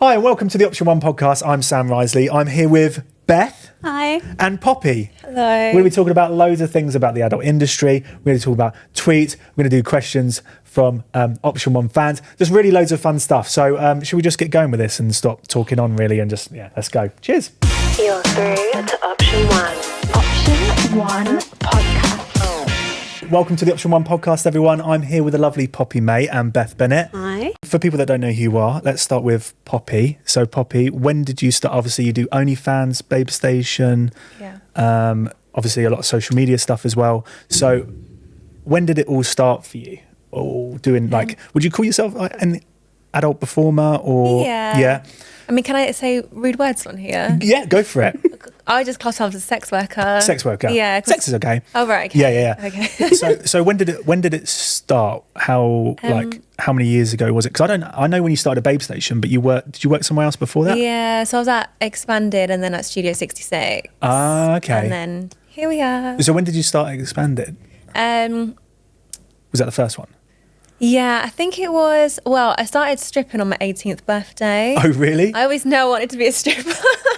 Hi, and welcome to the Option 1 podcast. I'm Sam Risley. I'm here with Beth. Hi. And Poppy. Hello. We're going to be talking about loads of things about the adult industry. We're going to talk about tweets. We're going to do questions from Option 1 fans. Just really loads of fun stuff. So should we just get going with this and stop talking on really and just, let's go. Cheers. You're through to Option 1. Option 1 podcast. Welcome to the Option 1 podcast, everyone. I'm here with the lovely Poppy May and Beth Bennet. Hi. For people that don't know who you are, let's start with Poppy. So Poppy, when did you start? Obviously you do OnlyFans, Babe Station, obviously a lot of social media stuff as well. So when did it all start for you? Or doing would you call yourself an adult performer or? Yeah. I mean, can I say rude words on here? Yeah, go for it. I just class myself as a sex worker. Sex worker. Yeah. Sex is okay. Oh, right. Okay. Yeah. Okay. So when did it start? How many years ago was it? Because I know when you started Babe Station, but did you work somewhere else before that? Yeah. So I was at Expanded and then at Studio 66. Ah, okay. And then here we are. So when did you start Expanded? Was that the first one? Yeah, I think it was, I started stripping on my 18th birthday. Oh, really? I always knew I wanted to be a stripper.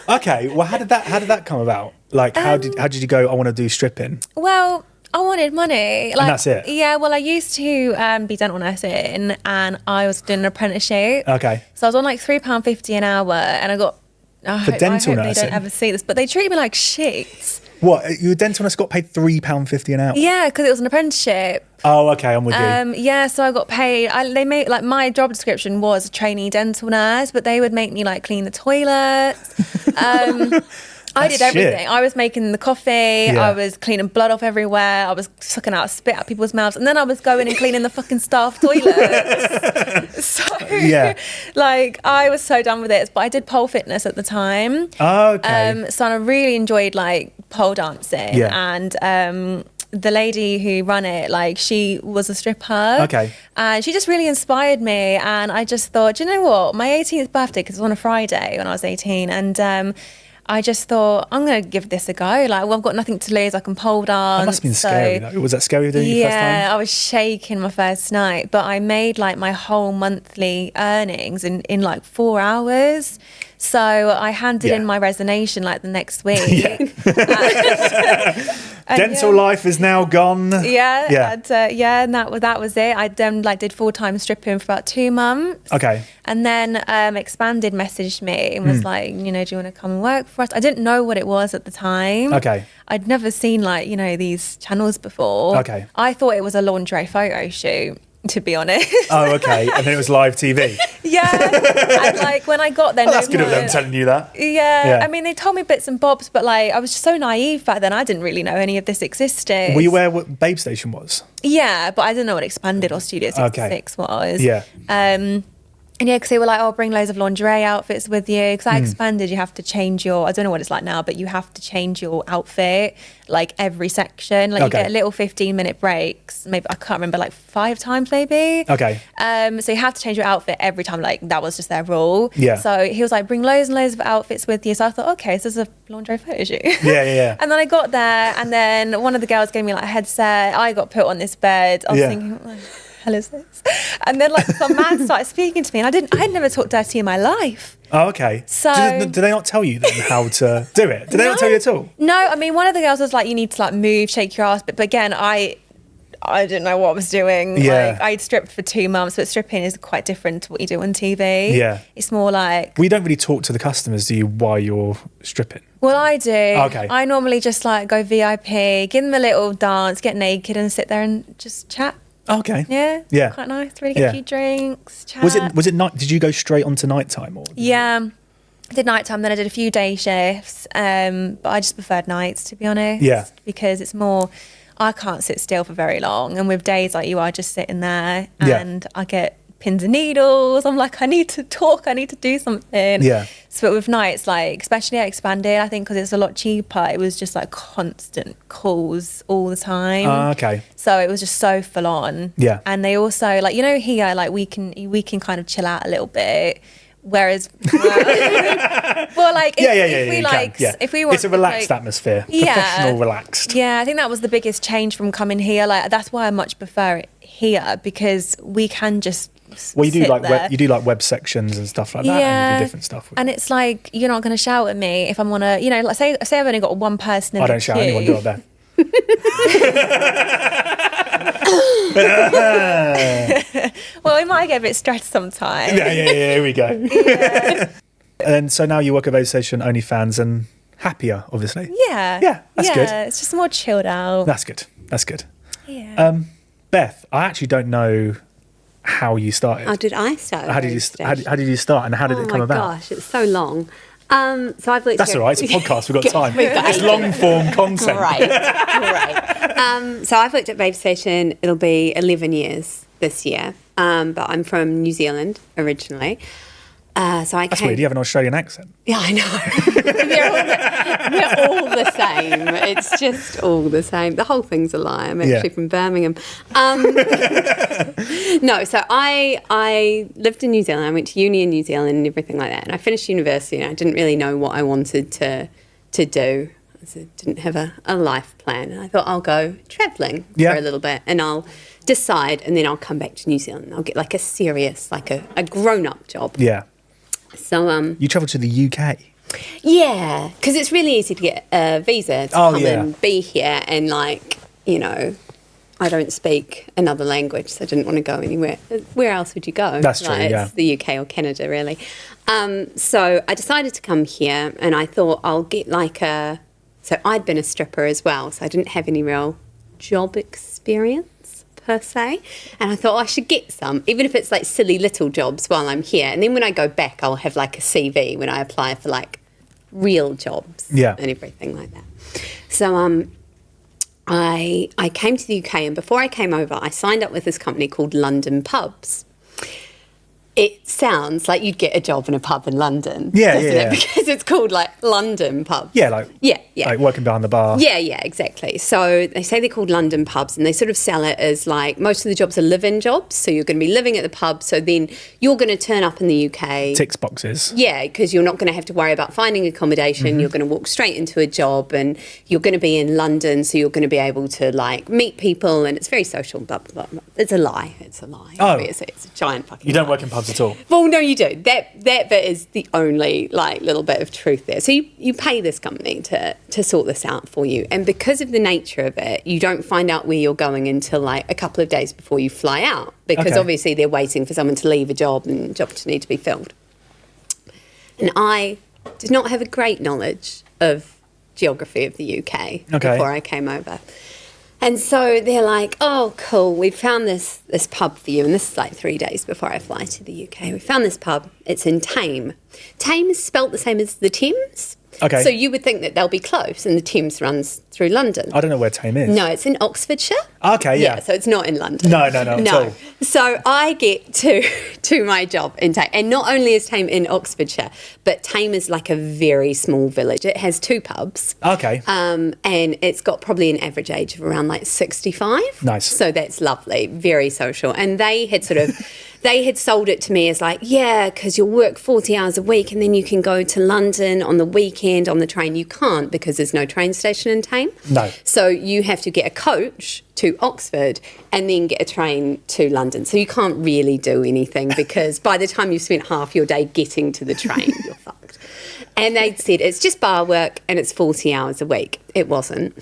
Okay, well, how did that come about? Like, how did you go, I want to do stripping? Well, I wanted money. And that's it? Yeah, well, I used to be dental nursing and I was doing an apprenticeship. Okay. So I was on like £3.50 an hour and I got... I hope dental they nursing? don't ever see this, but they treat me like shit. What, your dental nurse got paid £3.50 an hour? Yeah, because it was an apprenticeship. Oh, okay, I'm with you. Yeah, so I got paid. They made my job description was a trainee dental nurse, but they would make me clean the toilets. I did everything. Shit. I was making the coffee. Yeah. I was cleaning blood off everywhere. I was sucking out spit out people's mouths, and then I was going and cleaning the fucking staff toilets. So, I was so done with it. But I did pole fitness at the time. Oh, okay. So I really enjoyed pole dancing, and the lady who ran it, she was a stripper. Okay. And she just really inspired me. And I just thought, do you know what? My 18th birthday, because it was on a Friday when I was 18, and I just thought, I'm going to give this a go. I've got nothing to lose. I can pole dance. That must have been scary, though. Was that scary doing your first time? Yeah, I was shaking my first night. But I made, my whole monthly earnings in 4 hours. So I handed in my resignation, the next week. Dental life is now gone. Yeah. And that was it. I then did full-time stripping for about 2 months. Okay. And then Expanded messaged me and was do you want to come and work for us? I didn't know what it was at the time. Okay. I'd never seen these channels before. Okay. I thought it was a lingerie photo shoot, to be honest. Oh, okay. And then it was live TV. Yeah. And when I got there, That's good of them telling you that. Yeah. I mean, they told me bits and bobs, but I was just so naive back then. I didn't really know any of this existed. Were you aware what Babe Station was? Yeah, but I didn't know what Expanded or Studio 66 was. Yeah. And because they were bring loads of lingerie outfits with you. Because I Expanded, you have to change I don't know what it's like now, but you have to change your outfit every section. You get little 15-minute breaks. Maybe, I can't remember, 5 times maybe. Okay. So you have to change your outfit every time. That was just their rule. Yeah. So he was bring loads and loads of outfits with you. So I thought, okay, so this is a lingerie photo shoot. Yeah. And then I got there and then one of the girls gave me a headset. I got put on this bed. I was thinking, what the hell is this? And then some man started speaking to me and I had never talked dirty in my life. Oh, okay. So do they not tell you then how to do it? Do they not tell you at all? No, I mean, one of the girls was you need to move, shake your ass. But again, I didn't know what I was doing. Yeah. I'd stripped for 2 months, but stripping is quite different to what you do on TV. Yeah. It's more Well, you don't really talk to the customers, do you, while you're stripping? Well, I do. Okay. I normally just go VIP, give them a little dance, get naked and sit there and just chat. Okay. Yeah. Quite nice. Really get a few drinks, chat. Was it night? Did you go straight onto nighttime or? Yeah. I did nighttime, then I did a few day shifts. But I just preferred nights, to be honest. Yeah. Because it's more, I can't sit still for very long. And with days like you are just sitting there and I get pins and needles. I'm I need to talk, I need to do something. Yeah. So but with nights, especially at Expanded, I think because it's a lot cheaper, it was just constant calls all the time. Okay. So it was just so full on. Yeah. And they also here, we can kind of chill out a little bit. Whereas, if we want, it's a relaxed atmosphere, professional, relaxed. Yeah, I think that was the biggest change from coming here. That's why I much prefer it here because we can just Well, you do sit like there. you do like web sections and stuff like that, and you do different stuff. And it's like, you're not going to shout at me if I'm on a, like say I've only got one person in I the don't shout queue. at anyone, do I, Beth? Well, we might get a bit stressed sometimes. Yeah, here we go. Yeah. And so now you work at Radio Station, OnlyFans, and happier, obviously. Yeah, that's good. It's just more chilled out. That's good. Yeah. Beth, I actually don't know how you started. How did I start? How did you start, and how did it come about? Oh my gosh, it's so long. So I've looked. That's all right. It's a podcast. We've got time. We've got It's long form content. Great. So I've worked at Babe Station. It'll be 11 years this year. But I'm from New Zealand originally. So I That's came. weird. You have an Australian accent. Yeah, I know. We're all the same. It's just all the same. The whole thing's a lie. I'm actually from Birmingham. No, so I lived in New Zealand. I went to uni in New Zealand and everything like that. And I finished university and I didn't really know what I wanted to do. I didn't have a life plan. And I thought I'll go travelling for a little bit and I'll decide and then I'll come back to New Zealand. I'll get like a serious, like a grown-up job. Yeah. So you travelled to the UK. Yeah, because it's really easy to get a visa to come and be here, and I don't speak another language, so I didn't want to go anywhere. Where else would you go? That's true. It's the UK or Canada, really. So I decided to come here, and I thought I'll get So I'd been a stripper as well, so I didn't have any real job experience per se, and I thought I should get some, even if it's like silly little jobs while I'm here, and then when I go back I'll have like a CV when I apply for like real jobs and everything like that. So I came to the UK, and before I came over I signed up with this company called London Pubs. It sounds like you'd get a job in a pub in London, doesn't it? Because it's called like London Pubs. Yeah, like working behind the bar. Yeah, exactly. So they say they're called London Pubs, and they sort of sell it as like most of the jobs are live-in jobs. So you're going to be living at the pub. So then you're going to turn up in the UK. Ticks boxes. Yeah, because you're not going to have to worry about finding accommodation. Mm-hmm. You're going to walk straight into a job, and you're going to be in London. So you're going to be able to like meet people, and it's very social. Blah, blah, blah. It's a lie. Oh. Obviously. It's a giant fucking You don't lie. work in pubs at all? Well, no, you do. That bit is the only like little bit of truth there. So you pay this company to sort this out for you, and because of the nature of it, you don't find out where you're going until like a couple of days before you fly out, because obviously they're waiting for someone to leave a job and jobs need to be filled. And I did not have a great knowledge of geography of the UK before I came over. And so they're like, oh, cool, we found this pub for you. And this is like 3 days before I fly to the UK. We found this pub. It's in Tame. Tame is spelt the same as the Thames. Okay. So you would think that they'll be close, and the Thames runs through London. I don't know where Tame is. No, it's in Oxfordshire. Okay, yeah. So it's not in London. No, at all. So I get to my job in Tame. And not only is Tame in Oxfordshire, but Tame is like a very small village. It has 2 pubs. Okay. And it's got probably an average age of around like 65. Nice. So that's lovely, very social. And they had sold it to me as like, yeah, because you'll work 40 hours a week and then you can go to London on the weekend on the train. You can't, because there's no train station in Tame. No. So you have to get a coach to Oxford and then get a train to London. So you can't really do anything, because by the time you've spent half your day getting to the train, you're fucked. And they said, it's just bar work and it's 40 hours a week. It wasn't.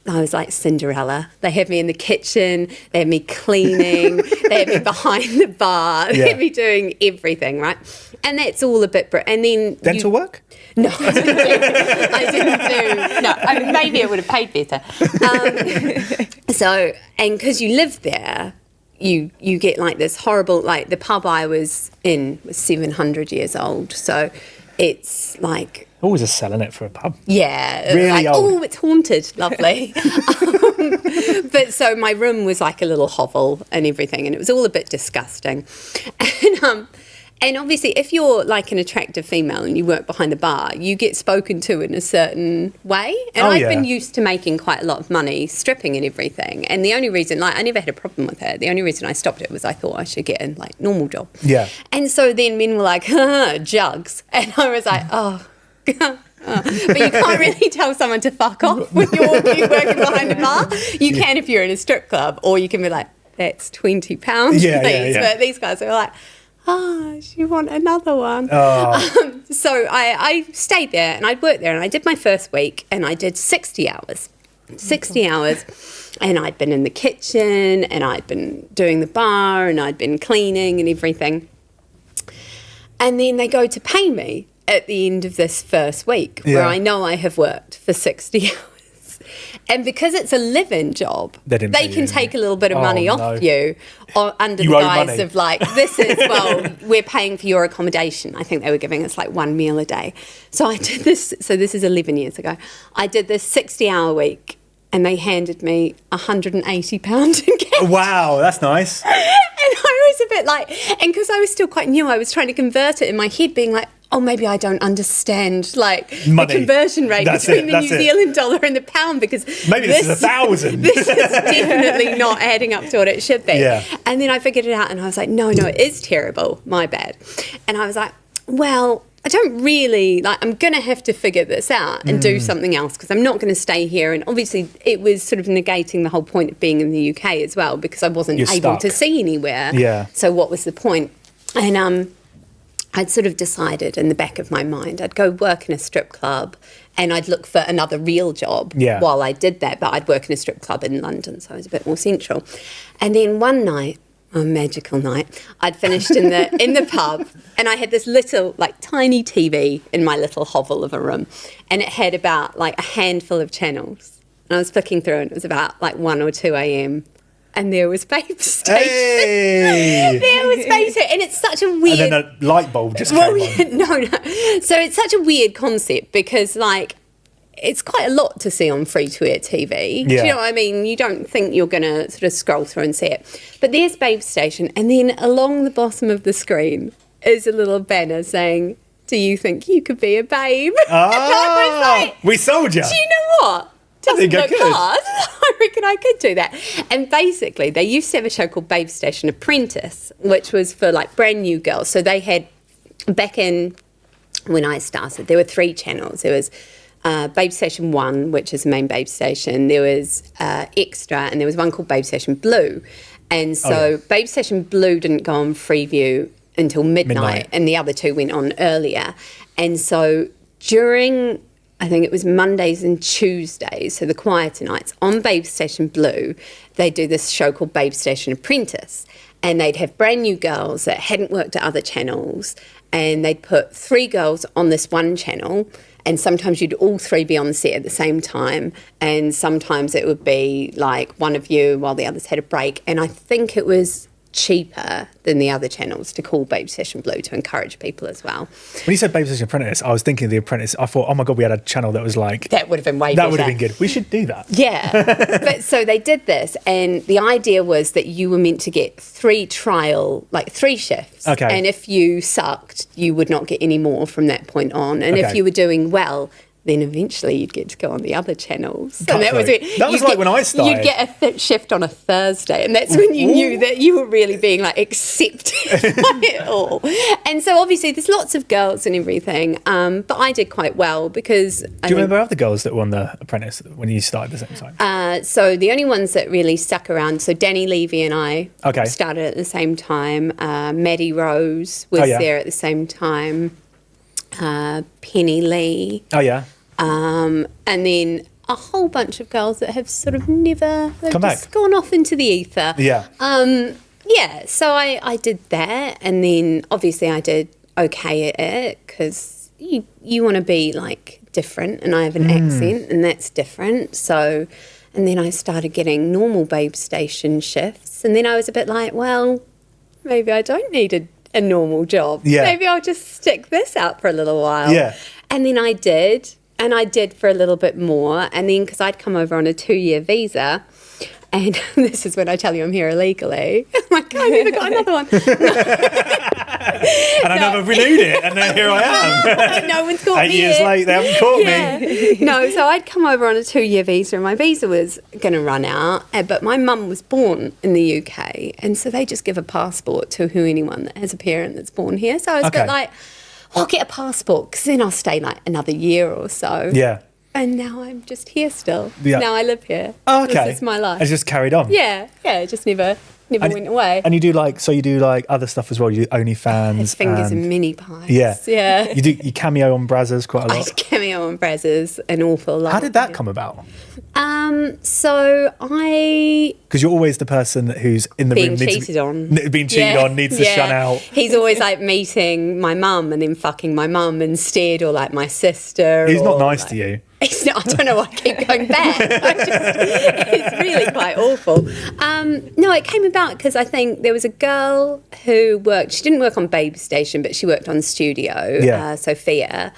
I was like Cinderella. They had me in the kitchen, they had me cleaning, they had me behind the bar, they had me doing everything, right? And that's all a bit... And then... Dental work? No, I didn't do... No, I mean, maybe it would have paid better. And because you live there, you get like this horrible... Like the pub I was in was 700 years old, so it's like... Always a selling it for a pub. Yeah. Really like, old. oh, it's haunted. Lovely. But so my room was like a little hovel and everything, and it was all a bit disgusting. And obviously, if you're like an attractive female and you work behind the bar, you get spoken to in a certain way. And I've been used to making quite a lot of money stripping and everything. And the only reason, like, I never had a problem with it. The only reason I stopped it was I thought I should get a like normal job. Yeah. And so then men were like, jugs. And I was like, oh. But you can't really tell someone to fuck off when you're working behind a bar. You can if you're in a strip club, or you can be like, that's £20, please. Yeah. But these guys were like, you want another one? So I stayed there and I'd worked there and I did my first week and I did 60 hours. 60 hours. And I'd been in the kitchen and I'd been doing the bar and I'd been cleaning and everything. And then they go to pay me at the end of this first week where I know I have worked for 60 hours. And because it's a live-in job, they can take a little bit of money off you under the guise of like, this is, well, we're paying for your accommodation. I think they were giving us like one meal a day. So I did this, so this is 11 years ago. I did this 60-hour week and they handed me £180 in cash. Wow, that's nice. And I was a bit like, and because I was still quite new, I was trying to convert it in my head, being like, oh, maybe I don't understand like money. The conversion rate between the New Zealand dollar and the pound, because maybe this is 1,000. This is definitely not adding up to what it should be. Yeah. And then I figured it out and I was like, no, it is terrible. My bad. And I was like, well, I don't really, like, I'm going to have to figure this out and do something else because I'm not going to stay here. And obviously it was sort of negating the whole point of being in the UK as well, because I wasn't able to see anywhere. Yeah. So what was the point? And I'd sort of decided in the back of my mind, I'd go work in a strip club and I'd look for another real job while I did that. But I'd work in a strip club in London, so I was a bit more central. And then one night, a magical night, I'd finished in the pub and I had this little, like, tiny TV in my little hovel of a room, and it had about like a handful of channels. And I was flicking through and it was about like 1 or 2 a.m. and there was Babe Station. Hey! There was Babe Station. And it's such a weird... And then a light bulb just came on. No. So it's such a weird concept because, like, it's quite a lot to see on free-to-air TV. Yeah. Do you know what I mean? You don't think you're going to sort of scroll through and see it. But there's Babe Station, and then along the bottom of the screen is a little banner saying, do you think you could be a babe? Like, we sold you. Do you know what? Doesn't look hard. I reckon I could do that. And basically, they used to have a show called Babe Station Apprentice, which was for like brand new girls. So they had, back in when I started, there were 3 channels. There was Babe Station 1, which is the main Babe Station. There was Extra, and there was one called Babe Station Blue. And so Babe Station Blue didn't go on Freeview until midnight, and the other 2 went on earlier. And so during, I think it was Mondays and Tuesdays, so the quieter nights, on Babe Station Blue, they do this show called Babe Station Apprentice. And they'd have brand new girls that hadn't worked at other channels, and they'd put 3 girls on this one channel, and sometimes you'd all 3 be on the set at the same time, and sometimes it would be like one of you while the others had a break. And I think it was cheaper than the other channels to call Babe Station Blue to encourage people as well. When you said Babe Station Apprentice, I was thinking of The Apprentice. I thought, oh my God, we had a channel that was like... That would have been way better. better. That would have been good. We should do that. Yeah. But so they did this, and the idea was that you were meant to get 3 shifts. Okay. And if you sucked, you would not get any more from that point on. And if you were doing well, then eventually you'd get to go on the other channels. And that was it. That was like when I started. You'd get a shift on a Thursday, and that's when you knew that you were really being like accepted by it all. And so obviously there's lots of girls and everything, but I did quite well because... Do you remember other girls that were on The Apprentice when you started at the same time? So the only ones that really stuck around, so Danny Levy and I started at the same time. Maddie Rose was there at the same time. Penny Lee. Oh, yeah. And then a whole bunch of girls that have sort of never gone off into the ether. Yeah. So I did that, and then obviously I did okay at it because you want to be like different, and I have an accent, and that's different. So, and then I started getting normal Babe Station shifts, and then I was a bit like, well, maybe I don't need a normal job. Yeah. Maybe I'll just stick this out for a little while. Yeah. And then I did. And I did for a little bit more. And then because I'd come over on a 2-year visa, and this is when I tell you I'm here illegally. I'm like, I never got another one. And I never renewed it, and then here I am. No one's caught me 8 years late, they haven't caught me. No, so I'd come over on a 2-year visa, and my visa was going to run out, but my mum was born in the UK, and so they just give a passport to anyone that has a parent that's born here. So I was a bit like, I'll get a passport because then I'll stay like another year or so. Yeah. And now I'm just here still. Yeah. Now I live here. Oh, okay. This is my life. It's just carried on. Yeah, just never never went away. And you do like other stuff as well. You do OnlyFans, fingers and mini pies. Yeah. You cameo on Brazzers quite a lot. I cameo on Brazzers an awful lot. How did that come about? So because you're always the person who's in the room being cheated on, needs to shun out. He's always like meeting my mum and then fucking my mum instead, or like my sister. He's not nice like, to you. It's not, I don't know why I keep going back. It's really quite awful. No, it came about because I think there was a girl who she didn't work on Baby Station, but she worked on Studio, Sophia,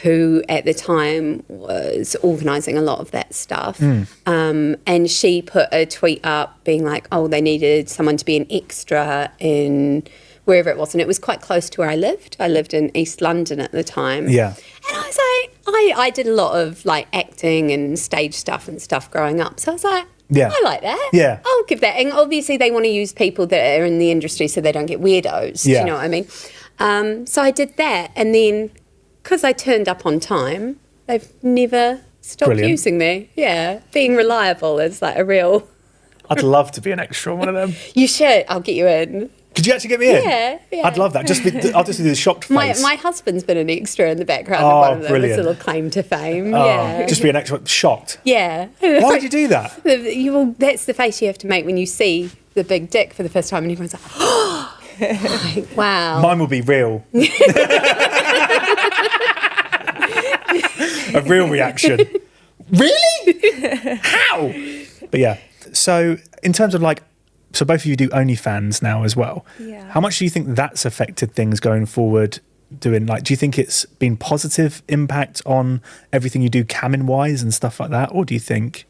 who at the time was organising a lot of that stuff. And she put a tweet up being like, oh, they needed someone to be an extra in wherever it was. And it was quite close to where I lived. I lived in East London at the time. Yeah. And I was like, I did a lot of like acting and stage stuff and stuff growing up. So I was like, I like that. Yeah. I'll give that. And obviously they want to use people that are in the industry so they don't get weirdos. Yeah. Do you know what I mean? So I did that. And then because I turned up on time, they've never stopped using me. Yeah. Being reliable is like a real... I'd love to be an extra on one of them. You should. I'll get you in. Could you actually get me in? Yeah. I'd love that. I'll just do the shocked face. My husband's been an extra in the background of one of them. Brilliant. It's a little claim to fame. Just be an extra shocked. Yeah. Why would you do that? That's the face you have to make when you see the big dick for the first time and everyone's like, oh, like, wow. Mine will be real. A real reaction. Really? How? But yeah. So in terms of so both of you do OnlyFans now as well. Yeah. How much do you think that's affected things going forward? Do you think it's been positive impact on everything you do camming wise and stuff like that? Or do you think...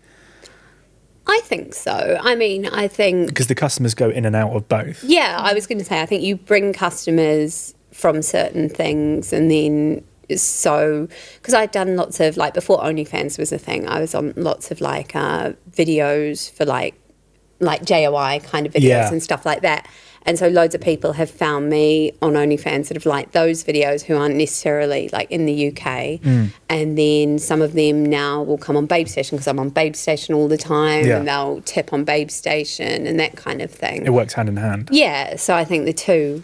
I think so. I mean, I think... Because the customers go in and out of both. Yeah, I was going to say, I think you bring customers from certain things and then... So, because I'd done lots of, before OnlyFans was a thing, I was on lots of, videos for, like JOI kind of videos and stuff like that. And so loads of people have found me on OnlyFans that have liked those videos who aren't necessarily, in the UK. And then some of them now will come on Babe Station because I'm on Babe Station all the time and they'll tip on Babe Station and that kind of thing. It works hand in hand. Yeah, so I think the two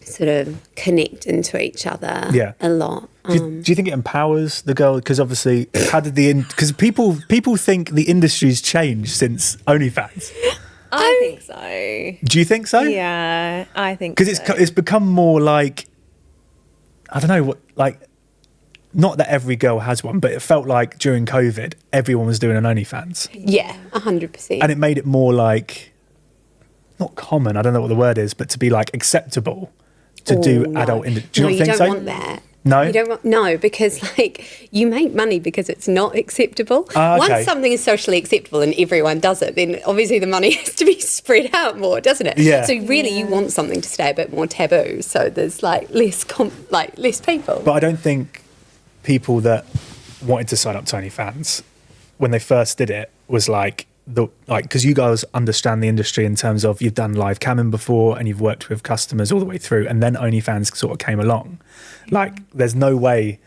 sort of connect into each other a lot. Do you think it empowers the girl? Because obviously, because people think the industry's changed since OnlyFans. I think so. Do you think so? Yeah, I think because it's become more I don't know what not that every girl has one, but it felt like during COVID everyone was doing an OnlyFans. Yeah, 100%. And it made it more not common. I don't know what the word is, but to be acceptable to do adult. Do you not think so? You don't want that. No, you don't want, because you make money because it's not acceptable. Okay. Once something is socially acceptable and everyone does it, then obviously the money has to be spread out more, doesn't it? Yeah. So really, you want something to stay a bit more taboo, so there's less people. But I don't think people that wanted to sign up to OnlyFans when they first did it was because you guys understand the industry in terms of you've done live camming before and you've worked with customers all the way through, and then OnlyFans sort of came along. There's no way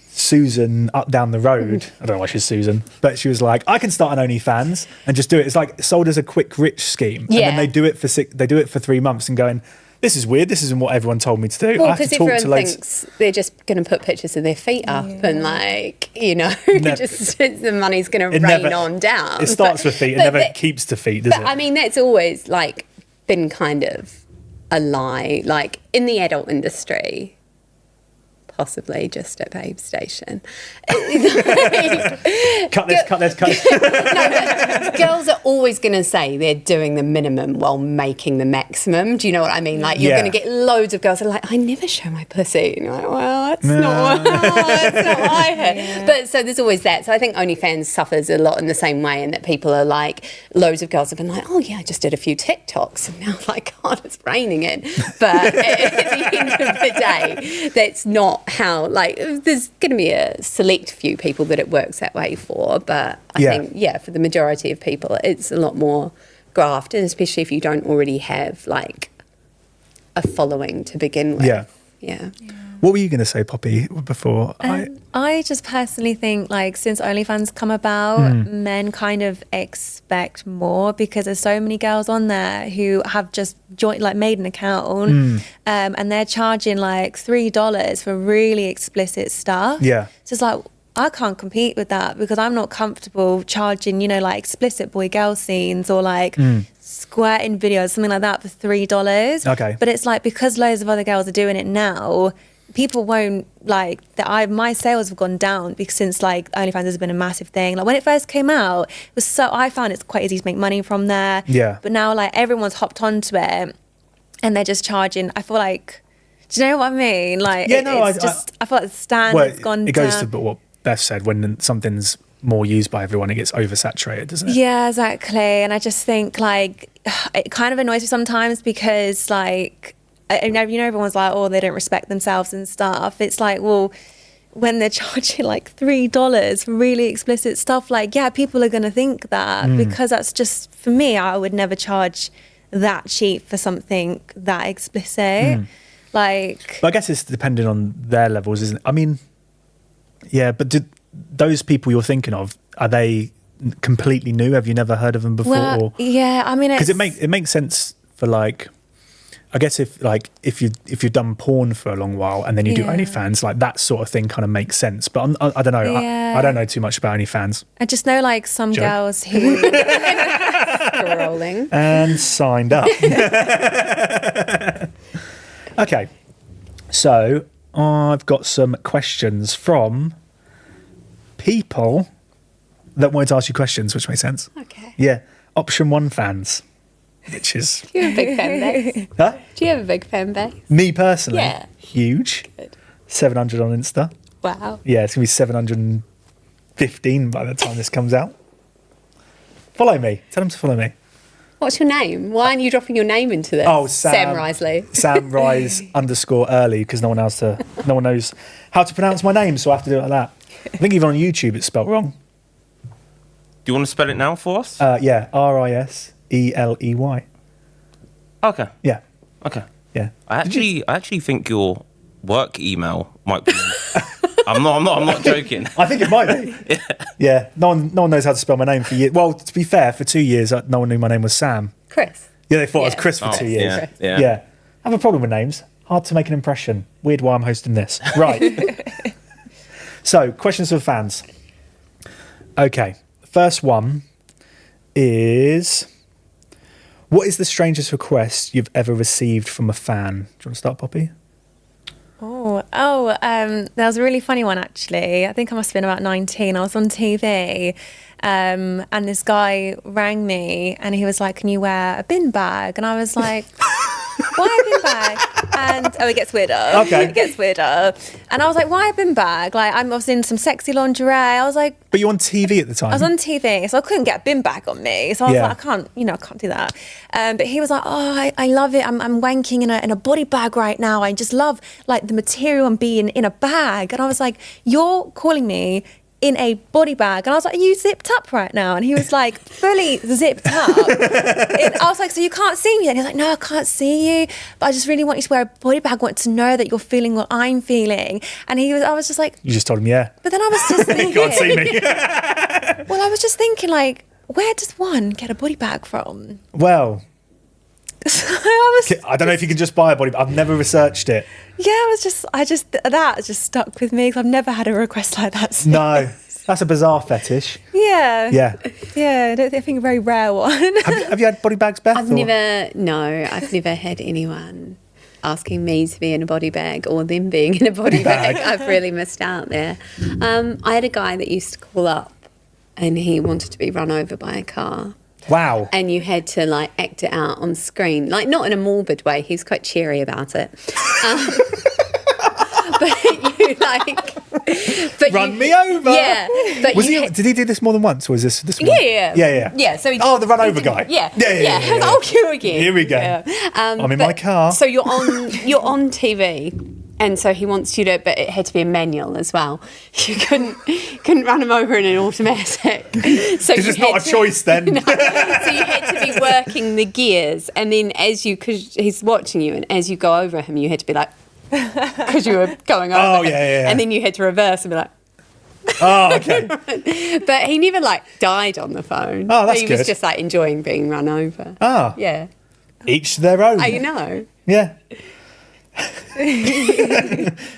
Susan up down the road, I don't know why she's Susan, but she was like, I can start an OnlyFans and just do it. It's sold as a quick rich scheme. And then they do it for 3 months and going, this is weird. This isn't what everyone told me to do. Well, because everyone thinks they're just going to put pictures of their feet up and just the money's going to rain on down. It starts with feet. It never keeps to feet, does it? I mean, that's always been kind of a lie. In the adult industry, possibly just at Babe Station. Cut this. No, girls are always going to say they're doing the minimum while making the maximum. Do you know what I mean? You're going to get loads of girls that are like, I never show my pussy. And you're like, well, that's not what I heard. Yeah. But so there's always that. So I think OnlyFans suffers a lot in the same way, in that people are loads of girls have been like, oh yeah, I just did a few TikToks. And now God, it's raining in. But at the end of the day, that's not how, there's going to be a select few people that it works that way for, but I think, for the majority of people, it's a lot more graft, and especially if you don't already have, a following to begin with. Yeah. What were you going to say, Poppy, before? I just personally think, like, since OnlyFans come about, men kind of expect more because there's so many girls on there who have just made an account, and they're charging like $3 for really explicit stuff. Yeah. So it's like, I can't compete with that because I'm not comfortable charging, you know, like explicit boy-girl scenes or like squirting videos, something like that for $3. Okay. But it's like, because loads of other girls are doing it now, people won't like that. My sales have gone down because since like OnlyFans has been a massive thing. Like when it first came out, it was I found it's quite easy to make money from there. Yeah. But now like everyone's hopped onto it and they're just charging. I feel like, do you know what I mean? Like, Yeah, no, I feel like the standard's gone it goes down. to what Beth said, when something's more used by everyone, it gets oversaturated, doesn't it? Yeah, exactly. And I just think like it kind of annoys me sometimes because like, you know, everyone's like, oh, they don't respect themselves and stuff. It's like, well, when they're charging like $3 for really explicit stuff, like, yeah, people are going to think that because that's just, for me, I would never charge that cheap for something that explicit. Like, but I guess it's depending on their levels, isn't it? I mean, yeah, but did those people you're thinking of, are they completely new? Have you never heard of them before? well, yeah, I mean, Because it makes sense for like, I guess if you've done porn for a long while and then you do Yeah. OnlyFans, like that sort of thing kind of makes sense. But I don't know. Yeah. I don't know too much about OnlyFans. I just know like some Joe? girls who Scrolling. And signed up. Okay, so I've got some questions from people that wanted to ask you questions, which makes sense. Okay. Yeah, option 1 fans, which is Do you have a big fan base? huh? Do you have a big fan base? Me personally, Yeah. huge. Good. 700 on Insta. Wow. Yeah, it's gonna be 715 by the time this comes out. Follow me. Tell them to follow me. What's your name? Why aren't you dropping your name into this? Oh, Sam Risley. Sam Rise _early, because no one knows how to pronounce my name, so I have to do it like that. I think even on YouTube it's spelt wrong. Do you want to spell it now for us? Yeah, Riseley. Okay. Yeah, Okay. yeah. I actually think your work email might be. I'm not joking. I think it might be. Yeah. No one knows how to spell my name for years. Well, to be fair, for 2 years, no one knew my name was Sam. Chris. Yeah, they thought I was Yeah. Chris for 2 years. Yeah. I have a problem with names. Hard to make an impression. Weird why I'm hosting this. Right. So, questions for fans. Okay. First one is, what is the strangest request you've ever received from a fan? Do you want to start, Poppy? There was a really funny one actually. I think I must have been about 19. I was on TV, and this guy rang me and he was like, "Can you wear a bin bag?" And I was like, "Why a bin bag?" And it gets weirder. Okay. It gets weirder. And I was like, "Why a bin bag?" Like I was in some sexy lingerie. I was like, But you're on TV at the time. I was on TV, so I couldn't get a bin bag on me. So I was Yeah. like, I can't do that. But he was like, oh, I love it. I'm wanking in a body bag right now. I just love like the material and being in a bag. And I was like, you're calling me in a body bag? And I was like, are you zipped up right now? And he was like, fully zipped up. And I was like, so you can't see me? And he's like, no, I can't see you, but I just really want you to wear a body bag. I want to know that you're feeling what I'm feeling. And I was just like, You just told him, yeah. but then I was just You thinking, can't see me. well, I was just thinking, like, where does one get a body bag from? Well, So I don't know if you can just buy a body. I've never researched it. that just stuck with me because I've never had a request like that since. No, that's a bizarre fetish. Yeah. Yeah. Yeah, I think a very rare one. Have you had body bags, Beth? I've never had anyone asking me to be in a body bag or them being in a body bag. I've really missed out there. I had a guy that used to call up and he wanted to be run over by a car. Wow. And you had to like act it out on screen, like not in a morbid way. He was quite cheery about it. But you like, Run me over. Yeah. But Did he do this more than once, or was this one? Yeah. Yeah. So The run over guy. Yeah. Yeah. Oh, you again. Here we go. Yeah. I'm in my car. So you're on TV. And so he wants you to, but it had to be a manual as well. You couldn't run him over in an automatic. So Because it's not a choice then. No. So you had to be working the gears, and then because he's watching you, and as you go over him, you had to be like, because you were going over. Oh, yeah. And then you had to reverse and be like. Oh, okay. But he never like died on the phone. Oh, that's He good. was just like enjoying being run over. Ah, Yeah. each their own. Oh, you know. Yeah.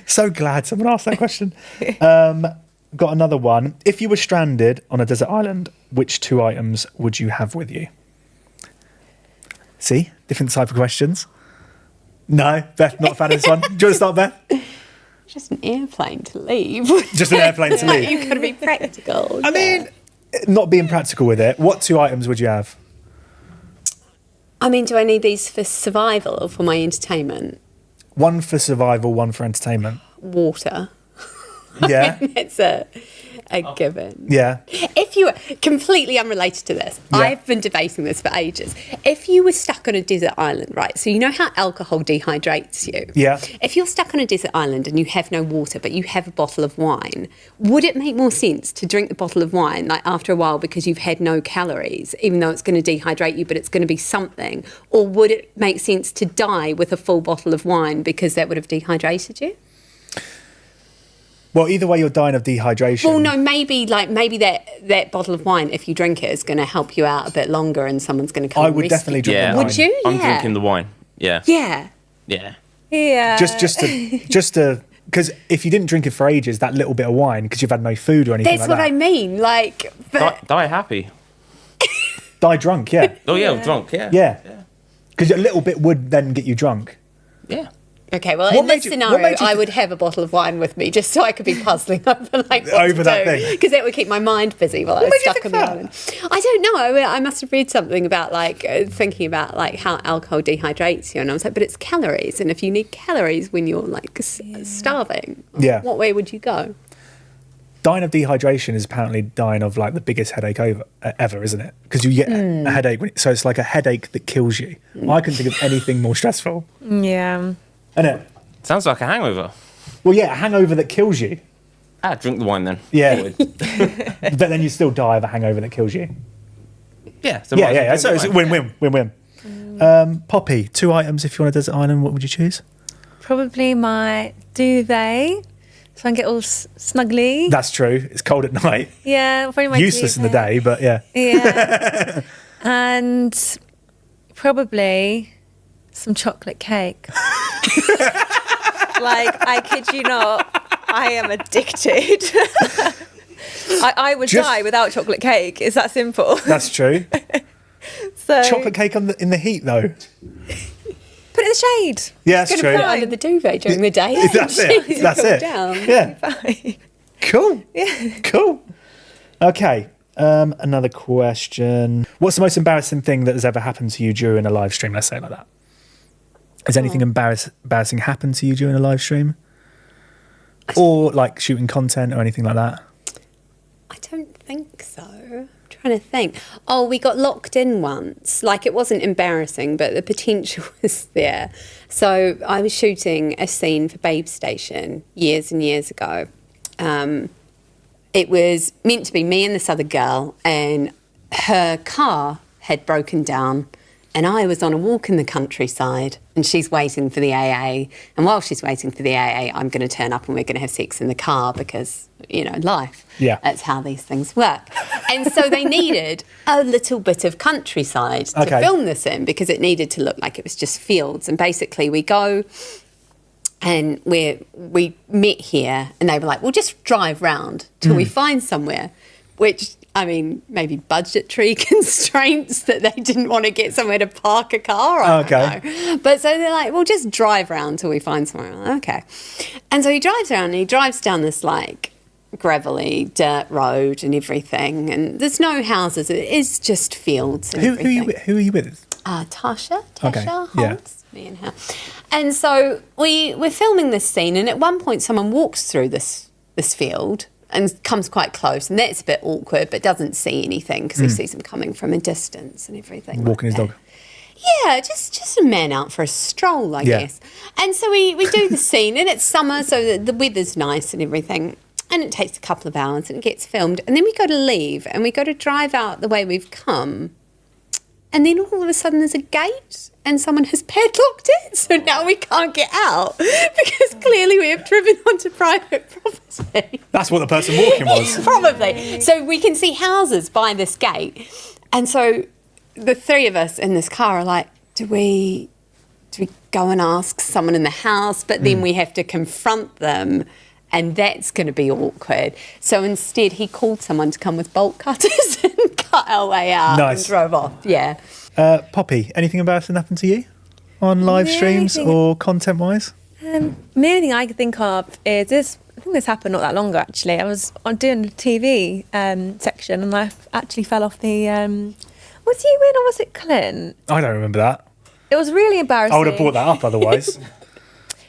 So glad someone asked that question. Got another one. If you were stranded on a desert island, which 2 items would you have with you? See? Different type of questions. No, Beth, not a fan of this one. Do you want to start, Beth? Just an airplane to leave. Just an airplane to leave. You've got to be practical. I mean, not being practical with it, what 2 items would you have? I mean, do I need these for survival or for my entertainment? One for survival, one for entertainment. Water. Yeah. It's a given. Yeah. If you were completely unrelated to this, Yeah. I've been debating this for ages. If you were stuck on a desert island, right? So you know how alcohol dehydrates you? Yeah. If you're stuck on a desert island and you have no water, but you have a bottle of wine, would it make more sense to drink the bottle of wine like after a while because you've had no calories, even though it's going to dehydrate you, but it's going to be something? Or would it make sense to die with a full bottle of wine because that would have dehydrated you? Well, either way, you're dying of dehydration. Well, no, maybe that bottle of wine, if you drink it, is going to help you out a bit longer, and someone's going to come. I and would rescue definitely you. drink Yeah. the wine. Would you? I'm Yeah. drinking the wine. Yeah. Yeah. Yeah. Yeah. Just to, because if you didn't drink it for ages, that little bit of wine, because you've had no food or anything That's like what that. I mean. Like, but Die happy. Die drunk, yeah. Oh yeah, I'm drunk. Yeah. Yeah. Because a little bit would then get you drunk. Yeah. okay. Well, What in made this you- what scenario, made you I would have a bottle of wine with me just so I could be puzzling over like what Over to that do, thing. because that would keep my mind busy while I was made you stuck on think the that? island. I don't know. I must have read something about like thinking about like how alcohol dehydrates you, and I was like, but it's calories, and if you need calories when you're like starving, Yeah. what way would you go? Dying of dehydration is apparently dying of like the biggest headache ever, isn't it? Because you get a headache, so it's like a headache that kills you. I couldn't think of anything more stressful. Yeah. Isn't it? Sounds like a hangover. Well, yeah, a hangover that kills you. Drink the wine then. Yeah. But then you still die of a hangover that kills you. Yeah. So Yeah. So it's a win-win. Poppy, 2 items if you're on a desert island, what would you choose? Probably my duvet, so I can get all snuggly. That's true. It's cold at night. Yeah, probably my Useless in the duvet. day, but yeah. Yeah. And probably some chocolate cake. Like, I kid you not, I am addicted. I would Just- die without chocolate cake. It's that simple. That's true. So Chocolate cake in the heat, though. put it in the shade. Yeah, that's Gonna true. put it under the duvet during the day. That's it. That's Cool it. down. Yeah. Fine. Cool. Yeah. Cool. Okay. Another question. What's the most embarrassing thing that has ever happened to you during a live stream? Let's say it like that. Has anything embarrassing happened to you during a live stream? Or like shooting content or anything like that? I don't think so. I'm trying to think. Oh, we got locked in once. Like, it wasn't embarrassing, but the potential was there. So I was shooting a scene for Babe Station years and years ago. It was meant to be me and this other girl, and her car had broken down, and I was on a walk in the countryside, and she's waiting for the AA. And while she's waiting for the AA, I'm going to turn up and we're going to have sex in the car because, you know, life. Yeah. That's how these things work. And so they needed a little bit of countryside to Okay. film this in, because it needed to look like it was just fields. And basically we go and we met here, and they were like, we'll just drive round till we find somewhere, which, I mean, maybe budgetary constraints that they didn't want to get somewhere to park a car. I don't know. But so they're like, we'll just drive round till we find somewhere. I'm like, okay. And so he drives around and he drives down this like gravelly dirt road and everything. And there's no houses. It is just fields and everything. Who are you with? Tasha Okay, Holmes, yeah. me and her. And so we're filming this scene, and at one point someone walks through this field and comes quite close, and that's a bit awkward, but doesn't see anything because he sees him coming from a distance and everything. Walking like his that. dog. Yeah, just a man out for a stroll, I Yeah. guess. And so we do the scene, and it's summer, so the weather's nice and everything. And it takes a couple of hours, and it gets filmed. And then we go to leave, and we go to drive out the way we've come. And then all of a sudden there's a gate and someone has padlocked it. So now we can't get out because clearly we have driven onto private property. That's what the person walking was. Probably. So we can see houses by this gate. And so the three of us in this car are like, do we go and ask someone in the house? But then we have to confront them. And that's going to be awkward. So instead, he called someone to come with bolt cutters and cut our way out and drove off. Yeah. Poppy, anything embarrassing happen to you on live streams or content-wise? The only thing I could think of is this. I think this happened not that long ago, actually. I was doing the TV section and I actually fell off the... was you in or was it Clint? I don't remember that. It was really embarrassing. I would have brought that up otherwise.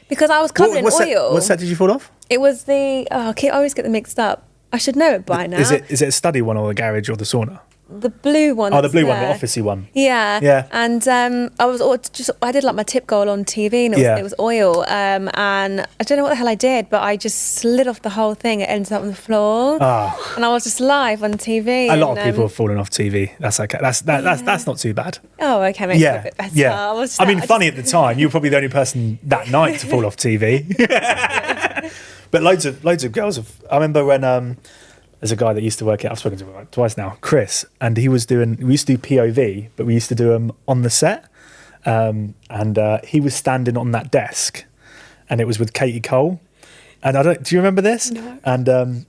Because I was covered in oil. What set did you fall off? It was the... I always get them mixed up. I should know it by now. Is it a study one or the garage or the sauna? The blue one. Oh, the blue one, the officey one. Yeah. Yeah. And I did like my tip goal on TV and it was oil. And I don't know what the hell I did, but I just slid off the whole thing. It ended up on the floor. Ah. And I was just live on TV. A lot of people have fallen off TV. That's okay. That's not too bad. Oh, okay. Makes it a bit better. Yeah. Funny at the time. You were probably the only person that night to fall off TV. But loads of girls have. I remember when there's a guy that used to work here. I've spoken to him about twice now, Chris, and we used to do POV, but we used to do them on the set. And he was standing on that desk, and it was with Katie Cole. And do you remember this? No. And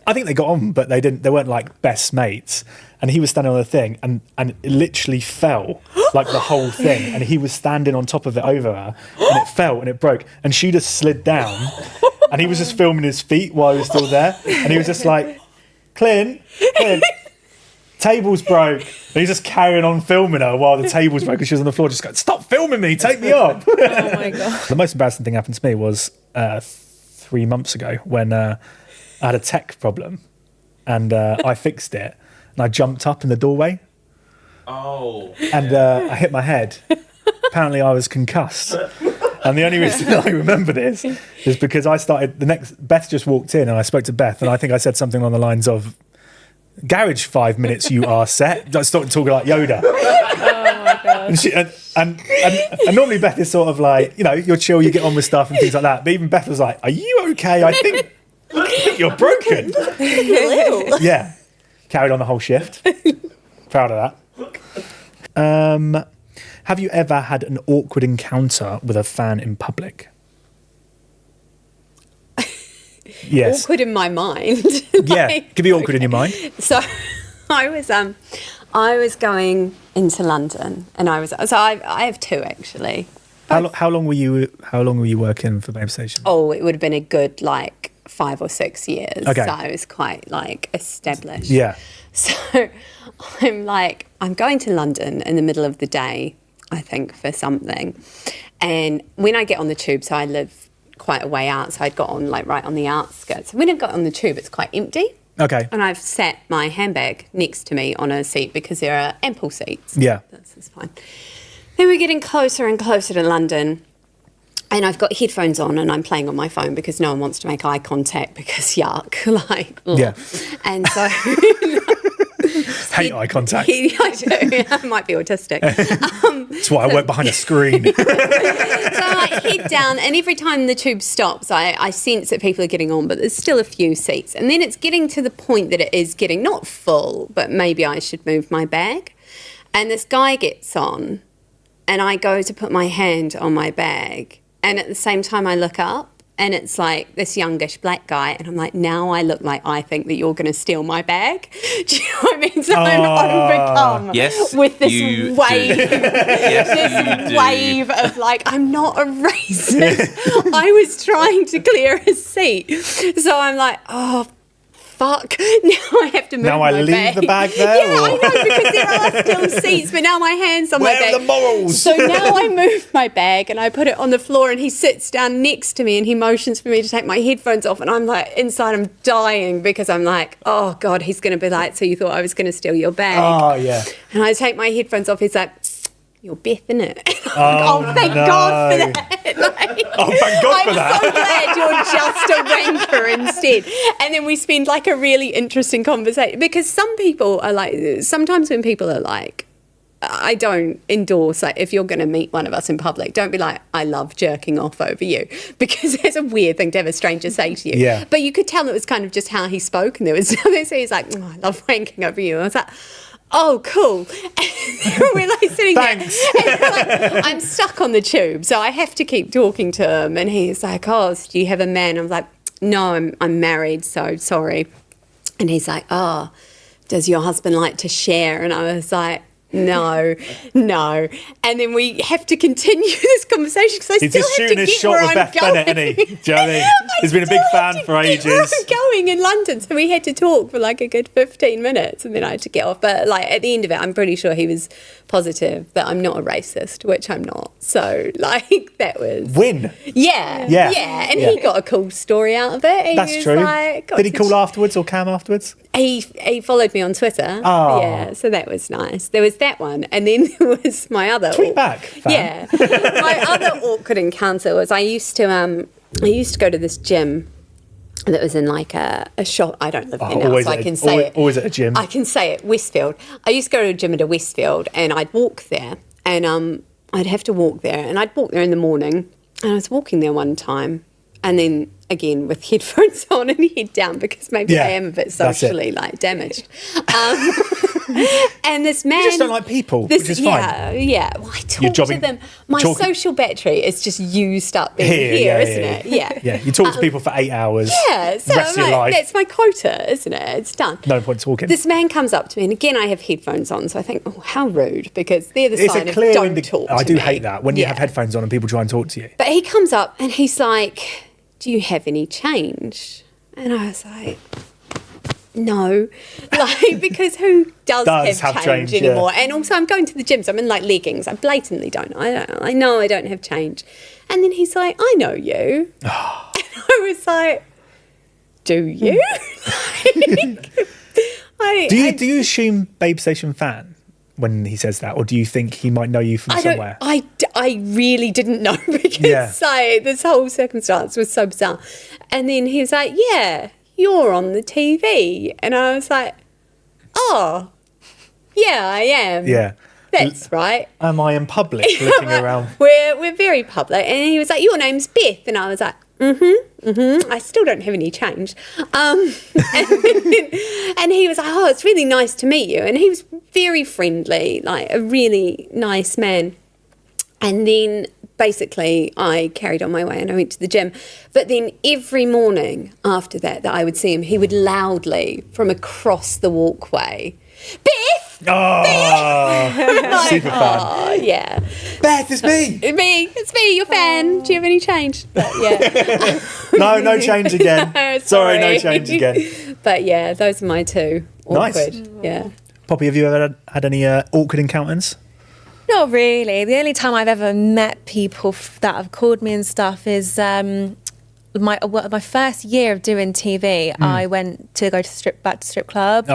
I think they got on, but they weren't like best mates. And he was standing on the thing, and it literally fell, like the whole thing. And he was standing on top of it over her, and it fell and it broke. And she just slid down, and he was just filming his feet while he was still there. And he was just like, Clint, tables broke. And he's just carrying on filming her while the tables broke, and she was on the floor just going, stop filming me, take me up. Oh my God. The most embarrassing thing happened to me was 3 months ago when I had a tech problem, and I fixed it. And I jumped up in the doorway. Oh. And I hit my head. Apparently I was concussed. And the only reason I remember this is because Beth just walked in and I spoke to Beth and I think I said something along the lines of, garage 5 minutes you are set. I started talking like Yoda. Oh my God. And normally Beth is sort of like, you're chill, you get on with stuff and things like that. But even Beth was like, are you okay? I think you're broken. Yeah. Carried on the whole shift. Proud of that. Have you ever had an awkward encounter with a fan in public? Yes. Awkward in my mind. Yeah, could be awkward in your mind. So I was going into London, and I have two actually. How long were you working for Mayo Station? Oh, it would have been a good 5 or 6 years. Okay. So I was quite established. Yeah. So I'm going to London in the middle of the day, I think, for something. And when I get on the tube, so I live quite a way out, so I'd got on right on the outskirts. When I got on the tube, it's quite empty. Okay. And I've sat my handbag next to me on a seat because there are ample seats. Yeah. This is fine. Then we're getting closer and closer to London. And I've got headphones on and I'm playing on my phone because no one wants to make eye contact because yuck. Yeah. And so... Hate eye contact. I do. I might be autistic. That's why I work behind a screen. So I head down, and every time the tube stops, I sense that people are getting on, but there's still a few seats. And then it's getting to the point that it is getting not full, but maybe I should move my bag. And this guy gets on, and I go to put my hand on my bag, and at the same time I look up, and it's this youngish black guy, and I'm like, now I look like I think that you're going to steal my bag. Do you know what I mean? So I'm overcome with this wave, wave of I'm not a racist. I was trying to clear a seat, so I'm like, oh. Fuck, now I have to move my bag. Now I leave the bag there? Yeah, I know, because there are still seats, but now my hand's on my bag. Where are the morals? So now I move my bag and I put it on the floor and he sits down next to me and he motions for me to take my headphones off, and I'm inside I'm dying because I'm oh God, he's going to be so you thought I was going to steal your bag. Oh, yeah. And I take my headphones off, he's like, you're Beth Bennet. Oh, thank God for that. Thank God for that. I'm so glad you're just a wanker instead. And then we spend a really interesting conversation, because some people are sometimes when people are I don't endorse, like, if you're going to meet one of us in public, don't be like, I love jerking off over you, because it's a weird thing to have a stranger say to you. Yeah. But you could tell it was kind of just how he spoke, and there was something, so he's like, oh, I love wanking over you. And I was like, oh, cool. We're like sitting Thanks. there. And like, I'm stuck on the tube, so I have to keep talking to him. And he's like, oh, do you have a man? I was like, no, I'm married, so sorry. And he's like, oh, does your husband like to share? And I was like, no. And then we have to continue this conversation because I He's still just have shooting to his get shot where with I'm Beth going. Bennet, isn't he? Do you know what I mean? He's been a big fan for ages. Where I'm going in London, so we had to talk for like a good 15 minutes, and then I had to get off. But like at the end of it, I'm pretty sure he was positive that I'm not a racist, which I'm not. So like that was Win. Yeah. And he got a cool story out of it. That's true. Like, Did he call afterwards or Cam afterwards? He followed me on Twitter. Oh. Yeah, so that was nice. There was that one, and then there was my other. Tweet back, fam. Yeah, my other awkward encounter was I used to go to this gym that was in like a shop. I don't live there now, so I can say it. Always at a gym. I can say it. Westfield. I used to go to a gym at a Westfield, and I'd walk there, and I'd have to walk there, and I'd walk there in the morning, and I was walking there one time, and then again with headphones on and head down because maybe I am a bit socially like damaged. And this man, You just don't like people, which is fine. Yeah. Well, I talk to them. My social battery is just used up in here, isn't it? Yeah. Yeah, you talk to people for 8 hours. Yeah, so rest of your life. that's my quota, isn't it? It's done. No point talking. This man comes up to me, and again, I have headphones on, so I think, oh, how rude, because they're the sign of don't talk to I do me. hate that when you have headphones on and people try and talk to you. But he comes up and he's like, do you have any change? And I was like, no, like, because who does have change anymore? Yeah. And also I'm going to the gym, so I'm in like leggings. I blatantly don't. I know I don't have change. And then he's like, I know you. And I was like, do you? Do you assume Babe Station fan when he says that, or do you think he might know you from somewhere? I really didn't know because this whole circumstance was so bizarre. And then he was like, yeah, you're on the TV. And I was like, oh, yeah, I am. Yeah. That's right. Am I in public looking around? We're very public. And he was like, your name's Beth. And I was like, I still don't have any change. And he was like, oh, it's really nice to meet you. And he was very friendly, like a really nice man. And then basically I carried on my way and I went to the gym. But then every morning after that I would see him, he would loudly from across the walkway, Beth! Oh, super fan. Oh, yeah. Beth, it's me. It's me, your fan. Do you have any change? But yeah. No change again. No, sorry, no change again. But yeah, those are my two. Awkward. Nice. Yeah. Poppy, have you ever had any awkward encounters? Not really. The only time I've ever met people that have called me and stuff is my first year of doing TV. I went to go to back to strip club to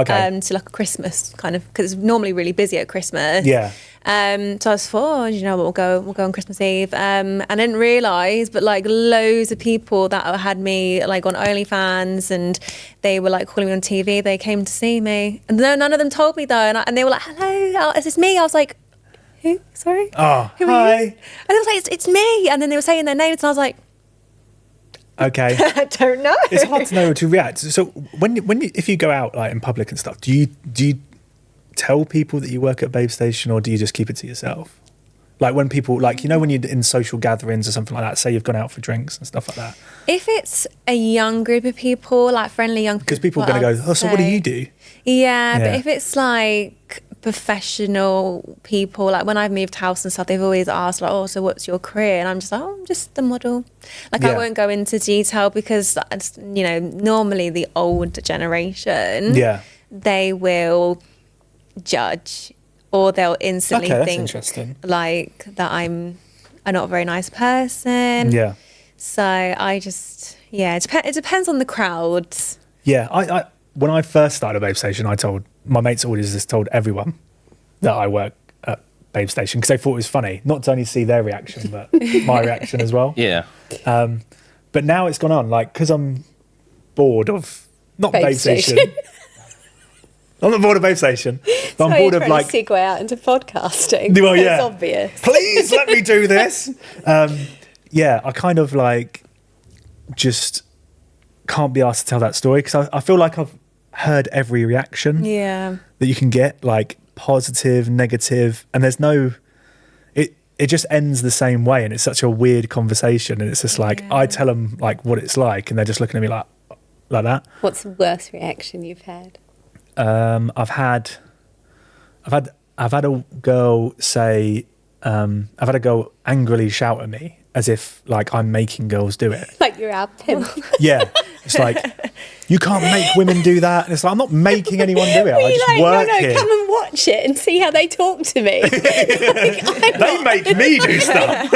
like a Christmas kind of, because it's normally really busy at Christmas. Yeah. So I was thought, you know what, we'll go on Christmas Eve. And I didn't realise, but like loads of people that had me like on OnlyFans and they were like calling me on TV. They came to see me, and none of them told me though. And they were like, "Hello, is this me?" I was like, who? Sorry? Oh, who hi. are you? And they was like, it's me. And then they were saying their names, and I was like, okay. I don't know. It's hard to know to react. So if you go out like in public and stuff, do you tell people that you work at Babe Station, or do you just keep it to yourself? Like when people, like, you know, when you're in social gatherings or something like that, say you've gone out for drinks and stuff like that. If it's a young group of people, like friendly young people. Because people are going to go, oh, so what do you do? Yeah, but if it's like professional people, like when I've moved house and stuff, they've always asked like, oh, so what's your career? And I'm just like, oh, I'm just a model. Like I won't go into detail because, you know, normally the old generation, they will judge, or they'll instantly think like that I'm not a very nice person. Yeah. So I just, it depends on the crowd. Yeah, I when I first started Babe Station, I told my mates always just told everyone that I work at Babe Station because they thought it was funny, not to only see their reaction but my reaction as well. Yeah. But now it's gone on, like, because I'm bored of not Babe Station. I'm not bored of Babe Station. But I'm So bored you're of trying like. to segue out into podcasting. Well, yeah. It's obvious. Please let me do this. Yeah, I kind of like just can't be asked to tell that story because I feel like I've heard every reaction that you can get, like positive, negative, and there's no. It just ends the same way, and it's such a weird conversation. And it's just like I tell them like what it's like, and they're just looking at me like that. What's the worst reaction you've had? I've had a girl say, I've had a girl angrily shout at me as if like I'm making girls do it. Like you're our pimp. Yeah, it's like you can't make women do that, and it's like I'm not making anyone do it. I just work here. Come and watch it and see how they talk to me. They make me do stuff.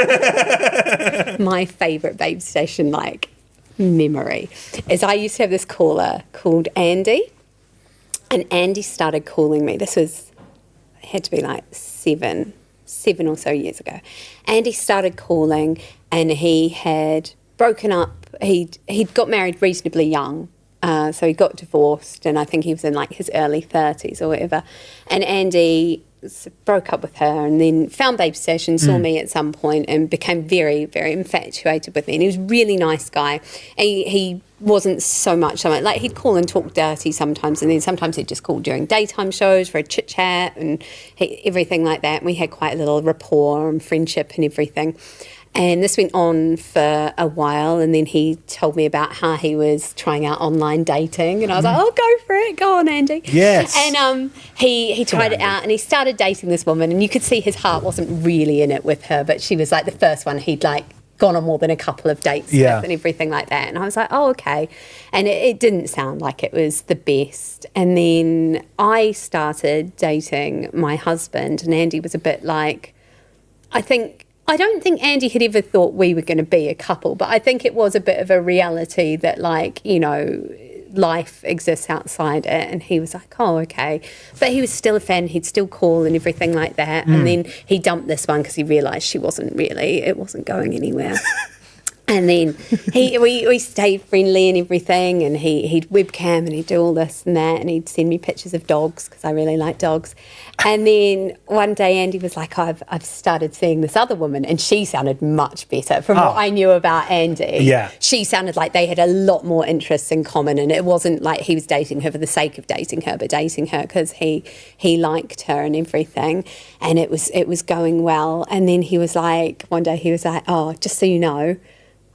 My favourite Babe Station like memory is I used to have this caller called Andy, and Andy started calling me. It had to be like seven or so years ago. Andy started calling, and he had broken up. He'd got married reasonably young. So he got divorced, and I think he was in like his early 30s or whatever. And Andy broke up with her and then found Babe Station, saw me at some point and became very, very infatuated with me. And he was a really nice guy. And he wasn't so much, like he'd call and talk dirty sometimes, and then sometimes he'd just call during daytime shows for a chit chat and everything like that. And we had quite a little rapport and friendship and everything. And this went on for a while, and then he told me about how he was trying out online dating, and I was like, "Oh, go for it, go on, Andy." Yes. And he tried it out, and he started dating this woman, and you could see his heart wasn't really in it with her, but she was like the first one he'd like gone on more than a couple of dates with and everything like that. And I was like, "Oh, okay." And it didn't sound like it was the best. And then I started dating my husband, and Andy was a bit like, I don't think Andy had ever thought we were going to be a couple, but I think it was a bit of a reality that, like, you know, life exists outside it. And he was like, oh, okay. But he was still a fan. He'd still call and everything like that. And then he dumped this one because he realised it wasn't going anywhere. And then we stayed friendly and everything, and he'd webcam and he'd do all this and that, and he'd send me pictures of dogs because I really like dogs. And then one day Andy was like, I've started seeing this other woman, and she sounded much better from what I knew about Andy. Yeah. She sounded like they had a lot more interests in common, and it wasn't like he was dating her for the sake of dating her, but dating her because he liked her and everything, and it was going well. And then he was like, one day he was like, oh, just so you know,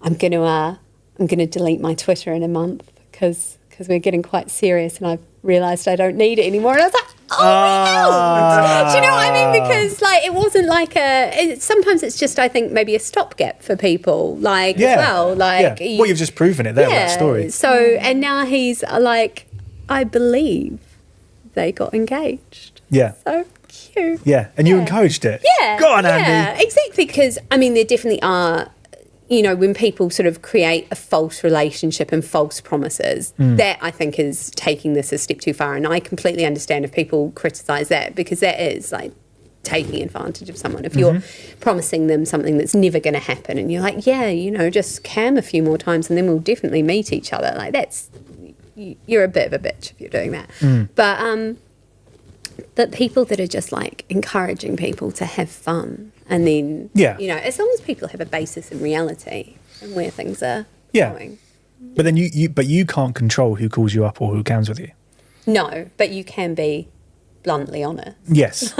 I'm gonna delete my Twitter in a month because we're getting quite serious, and I've realised I don't need it anymore. And I was like, oh my God. Do you know what I mean? Because like it wasn't like sometimes it's just, I think, maybe a stopgap for people, like as well. Like well, you've just proven it there with that story. So and now he's like, I believe they got engaged. Yeah. So cute. Yeah, and you encouraged it. Yeah. Go on, Andy. Yeah, exactly. Because I mean, there definitely are. You know, when people sort of create a false relationship and false promises, that I think is taking this a step too far. And I completely understand if people criticise that, because that is like taking advantage of someone. If you're promising them something that's never going to happen, and you're like, yeah, you know, just cam a few more times and then we'll definitely meet each other. Like you're a bit of a bitch if you're doing that. But people that are just like encouraging people to have fun, and then, you know, as long as people have a basis in reality and where things are going. But then you can't control who calls you up or who cams with you. No, but you can be bluntly honest. Yes.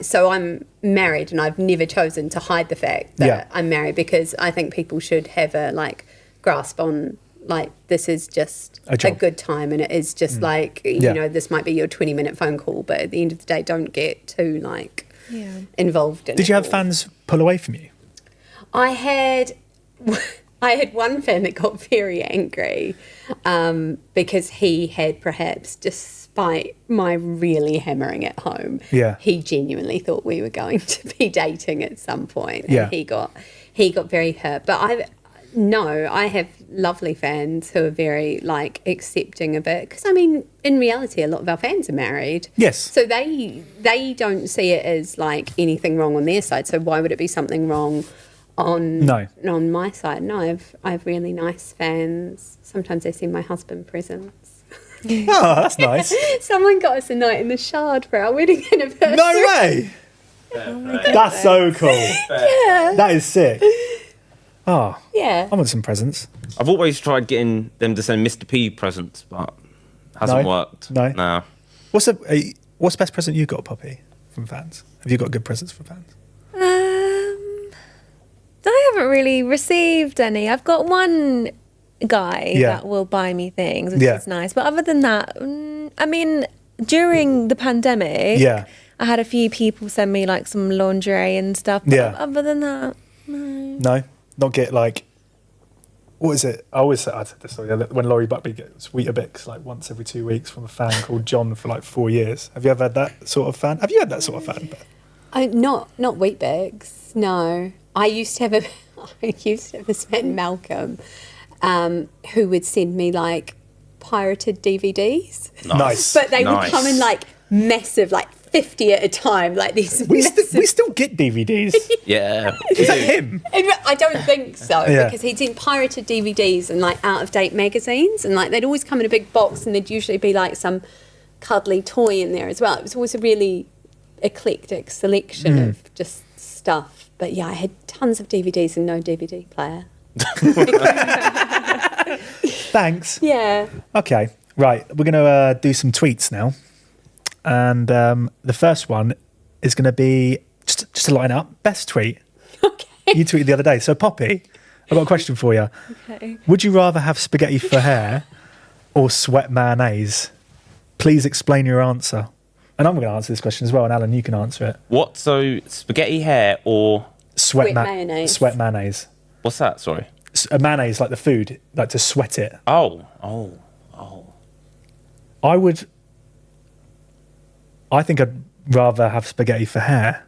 So I'm married, and I've never chosen to hide the fact that I'm married, because I think people should have a like grasp on, like, this is just a good time, and it is just like, you know, this might be your 20-minute phone call, but at the end of the day, don't get too like involved in it. Did you have fans pull away from you? I had one fan that got very angry because he had, perhaps despite my really hammering at home, he genuinely thought we were going to be dating at some point, and he got very hurt. But I have lovely fans who are very like accepting of it, because I mean, in reality, a lot of our fans are married. Yes. So they don't see it as like anything wrong on their side. So why would it be something wrong on my side? No, I have really nice fans. Sometimes they send my husband presents. Oh, that's nice. Someone got us a night in the Shard for our wedding anniversary. No way. That's so cool. Yeah. That is sick. Oh, Yeah. I want some presents. I've always tried getting them to send Mr. P presents, but hasn't worked. No. No. What's the best present you got, Poppy, from fans? Have you got good presents from fans? I haven't really received any. I've got one guy that will buy me things, which is nice. But other than that, I mean, during the pandemic, I had a few people send me like some lingerie and stuff. But other than that, no. Not get like, what is it? I said this story when Laurie Buckley gets Weetabix like once every 2 weeks from a fan called John for like 4 years. Have you ever had that sort of fan? Have you had that sort of fan? Not Weet-Bix. No, I used to have a friend, Malcolm, who would send me like pirated DVDs. Nice. But they would come in like massive, like 50 at a time, like these. We still get DVDs. Yeah. Is that him? I don't think so, because he'd seen pirated DVDs and like out of date magazines, and like they'd always come in a big box, and there'd usually be like some cuddly toy in there as well. It was always a really eclectic selection of just stuff. But yeah, I had tons of DVDs and no DVD player. Thanks. Yeah. Okay, right. We're going to do some tweets now. And the first one is going to be, just to line up, Beth's tweet. Okay. You tweeted the other day. So, Poppy, I've got a question for you. okay. Would you rather have spaghetti for hair or sweat mayonnaise? Please explain your answer. And I'm going to answer this question as well. And Alan, you can answer it. What? So spaghetti hair or Sweat mayonnaise. Sweat mayonnaise. what's that? Sorry. Mayonnaise, like the food, like to sweat it. Oh. I think I'd rather have spaghetti for hair.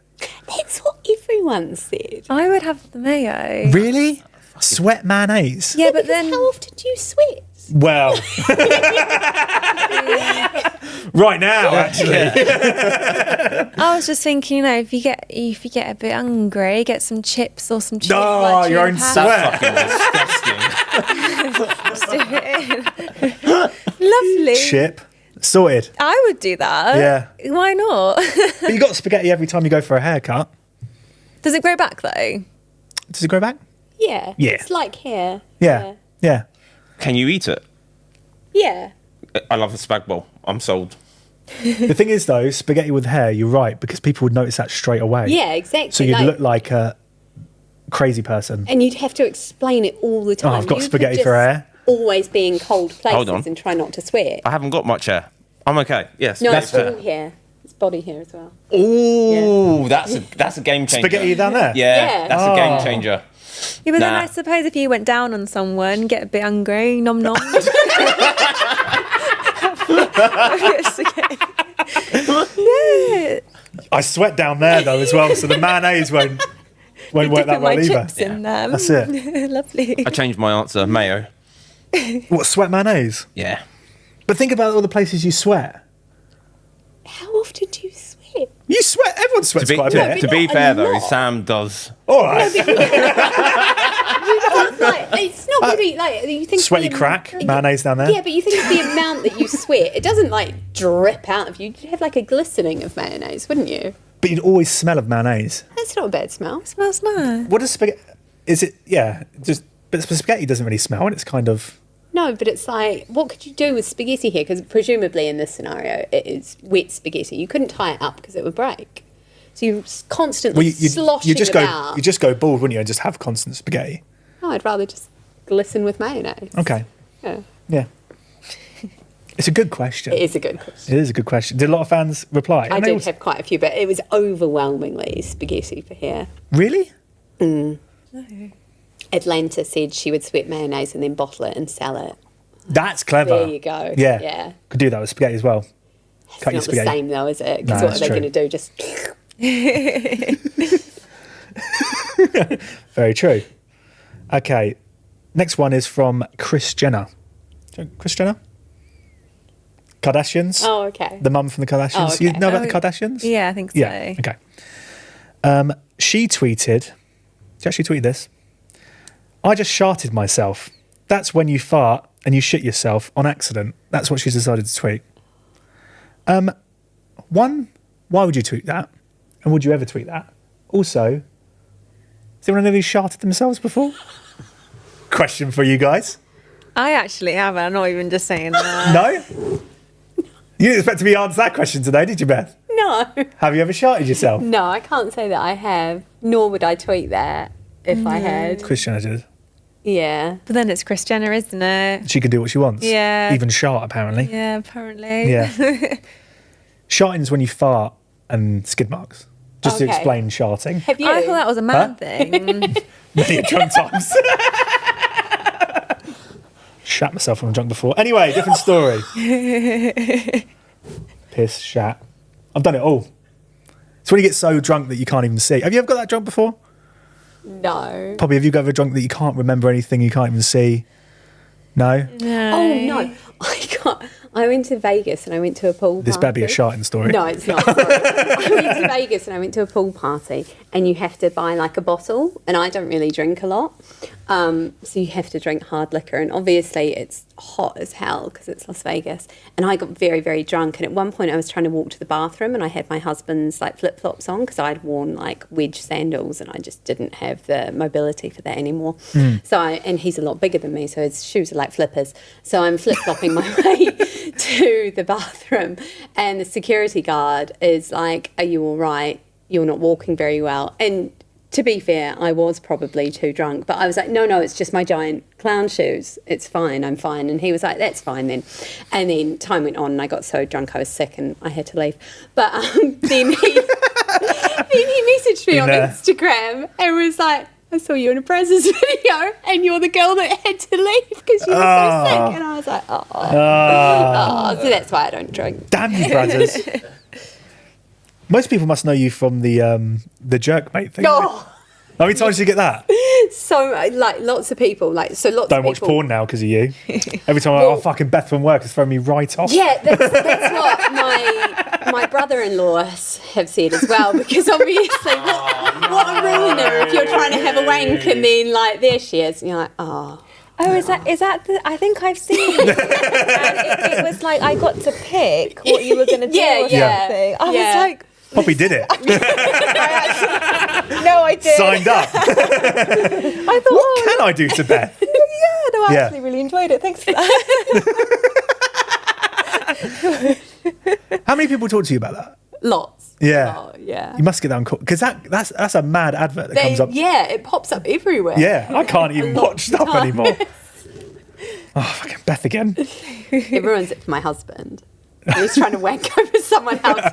That's what everyone said. I would have the mayo. Really? Sweat mayonnaise? Yeah, but Because then how often do you sweat? Well, right now, actually. I was just thinking, you know, if you get a bit hungry, get some chips or some chips. No, like your own tuna sweat. That's fucking disgusting. pasta. Lovely. Chip. Sorted. I would do that. Yeah. Why not? But you got spaghetti every time you go for a haircut. Does it grow back though? Does it grow back? Yeah. Yeah. It's like hair. Yeah. Yeah. Can you eat it? Yeah. I love a spag bowl. I'm sold. The thing is, though, spaghetti with hair, you're right, because people would notice that straight away. Yeah, exactly. So you'd look like a crazy person. And you'd have to explain it all the time. I've got You spaghetti could for just hair. Always be in cold Hold on. places and try not to sweat. I haven't got much hair. I'm okay. Yes. No, That's it's all hair. It's body hair as well. Ooh, that's a game changer. Spaghetti down there? Yeah, Yeah. that's a game changer. Yeah, but then Nah. I suppose if you went down on someone, get a bit hungry, nom nom. Yeah. I sweat down there, though, as well, so the mayonnaise won't work that Dipping my well either. chips in them. That's it. Lovely. I changed my answer. Mayo. What, sweat mayonnaise? Yeah. But think about all the places you sweat. How often do you sweat? You sweat, everyone sweats To be, quite a bit. to be Not a fair though, lot. Sam does. All right. Like, it's not going to be like you think. Sweaty the crack, amount- mayonnaise down there. Yeah, but you think of the amount that you sweat. It doesn't like drip out of you. You'd have like a glistening of mayonnaise, wouldn't you? But you'd always smell of mayonnaise. That's not a bad smell. Smells nice. What does spaghetti... Is it... Yeah, just... But spaghetti doesn't really smell, and it's kind of... No, but it's like, what could you do with spaghetti here? Because presumably in this scenario, it is wet spaghetti. You couldn't tie it up because it would break. So you're constantly sloshing you just about. you just go bald, wouldn't you, and just have constant spaghetti? No, I'd rather just glisten with mayonnaise. Okay. Yeah. Yeah. It's a good question. It is a good question. It is a good question. Did a lot of fans reply? I And they did all- have quite a few, but it was overwhelmingly spaghetti for hair. Really? Atlanta said she would sweat mayonnaise and then bottle it and sell it. That's clever. There you go. Yeah. Yeah. Could do that with spaghetti as well. It's Cut your not the spaghetti. same though, is it? No, Because what are it's they true. going to do? Just Very true. Okay. Next one is from Kris Jenner. Kris Jenner? Kardashians? oh, okay. The mum from the Kardashians. Oh, okay. You know about the Kardashians? Yeah, I think so. Yeah. Okay. She tweeted. She actually tweeted this. I just sharted myself. That's when you fart and you shit yourself on accident. That's what she's decided to tweet. One, why would you tweet that? And would you ever tweet that? Also, has anyone ever sharted themselves before? Question for you guys. I actually haven't. I'm not even just saying that. No? You didn't expect to be answered that question today, did you, Beth? No. Have you ever sharted yourself? No, I can't say that I have, nor would I tweet that if I had. Kris Jenner did. Yeah. But then it's Kris Jenner, isn't it? She can do what she wants. Yeah. Even shart, apparently. Yeah, apparently. Yeah. Sharting's when you fart and skid marks. Just to Okay. explain sharting. Have you? I thought that was a man thing. Many drunk times. Shat myself when I'm drunk before. Anyway, different story. Piss, shat. I've done it all. It's when you get so drunk that you can't even see. Have you ever got that drunk before? No. Poppy, have you ever drunk that you can't remember anything, you can't even see? No? No. Oh, no. I went to Vegas and I went to a pool party. This better be a sharting story. No, it's not. Sorry. I went to Vegas and I went to a pool party and you have to buy like a bottle, and I don't really drink a lot. So you have to drink hard liquor, and obviously it's hot as hell because it's Las Vegas. And I got very, very drunk, and at one point I was trying to walk to the bathroom and I had my husband's like flip-flops on because I'd worn like wedge sandals and I just didn't have the mobility for that anymore. And he's a lot bigger than me, so his shoes are like flippers. So I'm flip-flopping my way to the bathroom, and the security guard is like, "Are you all right? You're not walking very well." And to be fair, I was probably too drunk, but I was like, no, it's just my giant clown shoes. It's fine, I'm fine. And he was like, that's fine then. And then time went on and I got so drunk I was sick and I had to leave. But then he messaged me on Instagram and was like, I saw you in a Brazzers video and you're the girl that had to leave because you were so sick. And I was like, so that's why I don't drink. Damn you, Brazzers. Most people must know you from the Jerkmate thing. Oh. How many times did you get that? So, like, lots of people, lots Don't of people. watch porn now because of you. Every time fucking Beth from work has thrown me right off. Yeah, that's what my brother-in-law have said as well, because obviously what a ruiner if you're trying to have a wank and then, like, there she is, and you're like, oh. Oh, is that the? I think I've seen it. And it was like I got to pick what you were going to do. Yeah, or yeah. something. I Yeah. was like, Poppy did it. no, I did. Signed up. I thought, What can I do to Beth? yeah, no, I Yeah. actually really enjoyed it. Thanks for that. How many people talk to you about that? Lots. Yeah. Oh, yeah. You must get that on because that's a mad advert that comes up. Yeah, it pops up everywhere. Yeah, I can't even lot watch stuff of times. anymore. Oh, fucking Beth again. Everyone's it for my husband. He's trying to wank over someone else.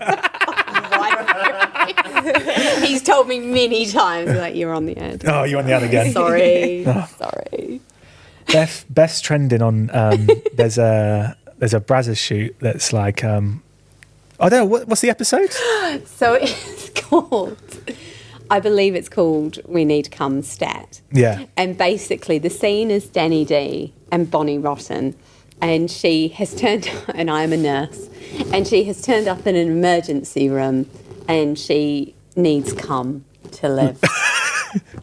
He's told me many times, like, you're on the ad. Oh, you're on the ad again. Sorry. Sorry. Beth's trending on. There's a Brazzers shoot that's like. I don't know what's the episode. So it's called, I believe it's called We Need Cum Stat. Yeah. And basically the scene is Danny D and Bonnie Rotten. And she has turned, and I am a nurse, and she has turned up in an emergency room and she needs cum to live.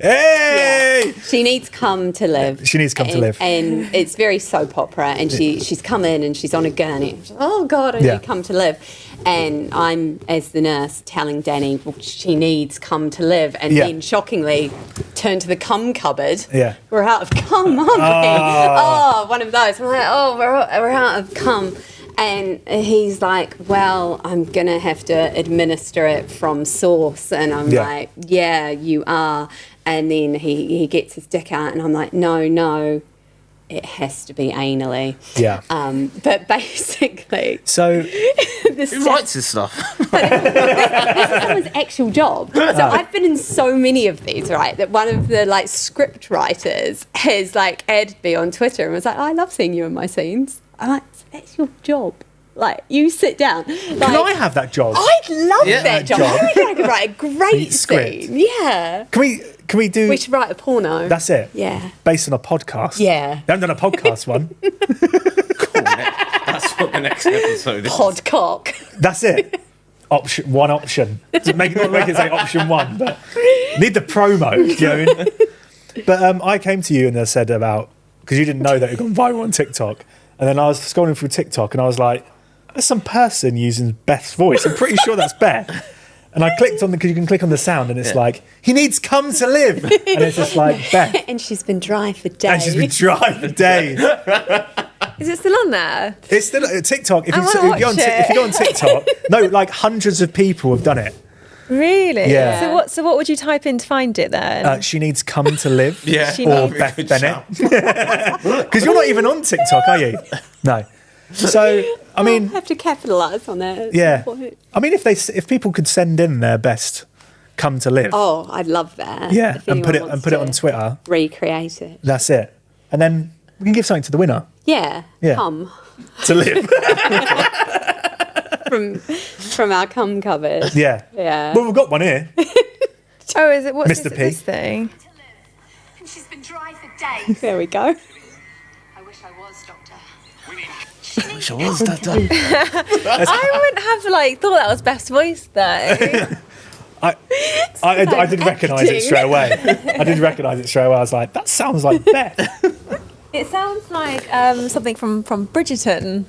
Hey! Yeah. She needs cum to live. She needs cum to live. And it's very soap opera. And she's come in and she's on a gurney. She's, oh, God, I need cum to live. And I'm, as the nurse, telling Danny, well, she needs cum to live. And then, shockingly, turn to the cum cupboard. Yeah. We're out of cum, aren't we? Oh, one of those. We're like, oh, we're out of cum. And he's like, well, I'm going to have to administer it from source. And I'm like, yeah, you are. And then he gets his dick out and I'm like, no, it has to be anally. Yeah. But basically... So... Who writes this stuff? This is someone's actual job. So I've been in so many of these, right, that one of the, like, script writers has, like, added me on Twitter and was like, I love seeing you in my scenes. I'm like, so that's your job. Like, you sit down. Like, Can I have that job? I'd love that job. job. I reckon I could write a great Script. scene. Yeah. Can we do... We should write a porno. That's it? Yeah. Based on a podcast? Yeah. They haven't done a podcast one. Cool, that's what the next episode is. Podcock. That's it. One option. Not make it say option one, but need the promo. Do you know what I mean? But I came to you and I said about because you didn't know that it had gone viral on TikTok. And then I was scrolling through TikTok and I was like, there's some person using Beth's voice. I'm pretty sure that's Beth. And I clicked on because you can click on the sound and it's like, he needs cum to live. And it's just like, Beth. And she's been dry for days. Is it still on there? It's still TikTok. If I wanna watch if you go on TikTok, no, like hundreds of people have done it. Really? Yeah. So what would you type in to find it then? She needs cum to live. Yeah. Or Beth Bennet. Because you're not even on TikTok, are you? No. So I mean, I have to capitalise on that. Yeah. I mean, if people could send in their best cum to live. Oh, I'd love that. Yeah, If and put anyone it wants on to Twitter. Recreate it. That's it. And then we can give something to the winner. Yeah. Yeah. Cum. To live. From our cum cupboard. Yeah. Yeah. Well, we've got one here. Oh, is it? What's Mr. P. this thing? And she's been dry for days. There we go. I wish I was, Doctor. I wouldn't have thought that was Beth's voice though. I did recognise it straight away. I was like, that sounds like Beth. It sounds like something from Bridgerton.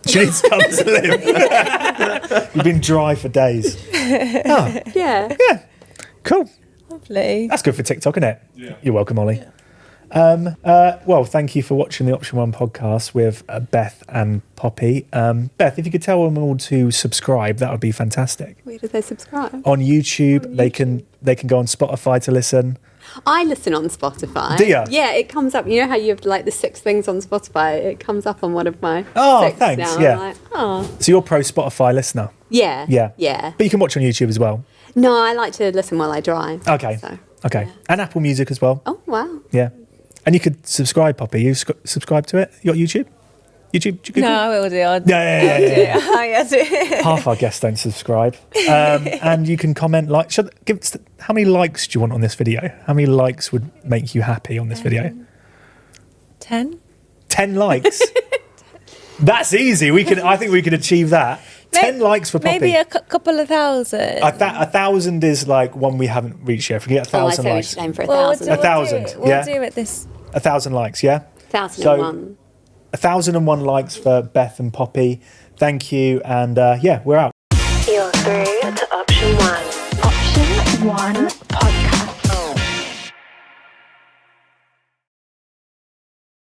She needs cum to live. You've been dry for days. Oh, Yeah. yeah. Cool. Lovely. That's good for TikTok, isn't it? Yeah. You're welcome, Ollie. Yeah. Well, thank you for watching the Option 1 podcast with Beth and Poppy. Beth, if you could tell them all to subscribe, that would be fantastic. Where do they subscribe? On YouTube, they can go on Spotify to listen. I listen on Spotify. Do ya? Yeah, it comes up. You know how you have the 6 things on Spotify? It comes up on one of my 6 thanks, now. yeah. I'm like, oh. So you're pro Spotify listener? Yeah. Yeah. Yeah. But you can watch on YouTube as well. No, I like to listen while I drive. Okay. So, Okay. yeah. And Apple Music as well. Oh, wow. Yeah. And you could subscribe, Poppy. You subscribe to it? You got YouTube? YouTube? Do you Google? No, I will do. Yeah. I do. Half our guests don't subscribe. And you can comment, how many likes do you want on this video? How many likes would make you happy on this video? 10? 10 likes? That's easy. I think we can achieve that. 10 likes for Poppy. Maybe a couple of thousand. 1,000 is one we haven't reached yet. If we get 1,000 I say we likes. should aim for Well, 1,000. we'll do 1,000, it. We'll do it this. 1,000 likes, yeah? 1,001. 1,001 likes for Beth and Poppy. Thank you. And we're out. You're through to Option 1. Option 1 podcast.